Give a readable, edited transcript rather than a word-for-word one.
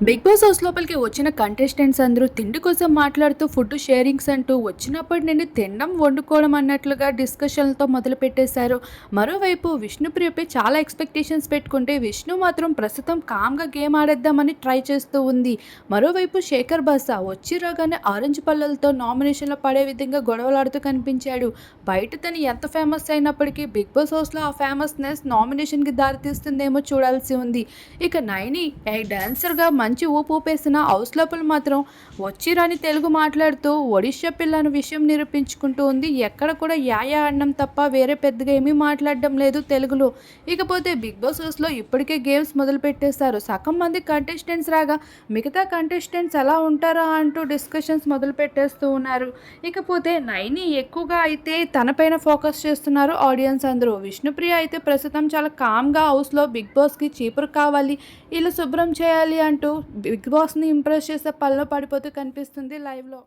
Big boss house లోపలికి వచ్చిన contestants అందరూ తిండి కోసం మాట్లాడుతూ ఫుడ్ షేరింగ్స్ అంటూ వచ్చినప్పటి నుండి తినడం వండుకోవడం అన్నట్లుగా డిస్కషన్లతో మొదలు పెట్టేశారు. మరోవైపు విష్ణుప్రియపై చాలా ఎక్స్పెక్టేషన్స్ పెట్టుకుంటే విష్ణు మాత్రం ప్రస్తుతం కామ్గా గేమ్ ఆడేద్దామని ట్రై చేస్తూ ఉంది. మరోవైపు శేఖర్ బాసా వచ్చి రాగానే ఆరెంజ్ పళ్ళలతో నామినేషన్లో పడే విధంగా గొడవలాడుతూ కనిపించాడు. బయట తను ఎంత ఫేమస్ అయినప్పటికీ బిగ్ బాస్ హౌస్లో ఆ ఫేమస్నెస్ నామినేషన్కి దారితీస్తుందేమో చూడాల్సి ఉంది. ఇక నైని డాన్సర్గా మంచి ఊపు ఊపేసిన హౌస్ లోపల మాత్రం వచ్చిరాని తెలుగు మాట్లాడుతూ ఒడిషా పిల్ల అనే విషయం నిరూపించుకుంటూ ఉంది. ఎక్కడ కూడా యాయా అన్నం తప్ప వేరే పెద్దగా ఏమీ మాట్లాడడం లేదు తెలుగులో. ఇకపోతే బిగ్ బాస్ హౌస్లో ఇప్పటికే గేమ్స్ మొదలు పెట్టేశారు. సగం మంది కంటెస్టెంట్స్ రాగా మిగతా కంటెస్టెంట్స్ ఎలా ఉంటారా అంటూ డిస్కషన్స్ మొదలు పెట్టేస్తూ ఉన్నారు. ఇకపోతే నైని ఎక్కువగా అయితే తనపైన ఫోకస్ చేస్తున్నారు ఆడియన్స్ అందరూ. విష్ణుప్రియ అయితే ప్రస్తుతం చాలా కామ్గా హౌస్లో బిగ్ బాస్కి చీపురు కావాలి, ఇల్లు శుభ్రం చేయాలి అంటూ బిగ్ బాస్ని ఇంప్రెస్ చేసే పనిలో పడిపోతూ కనిపిస్తుంది లైవ్లో.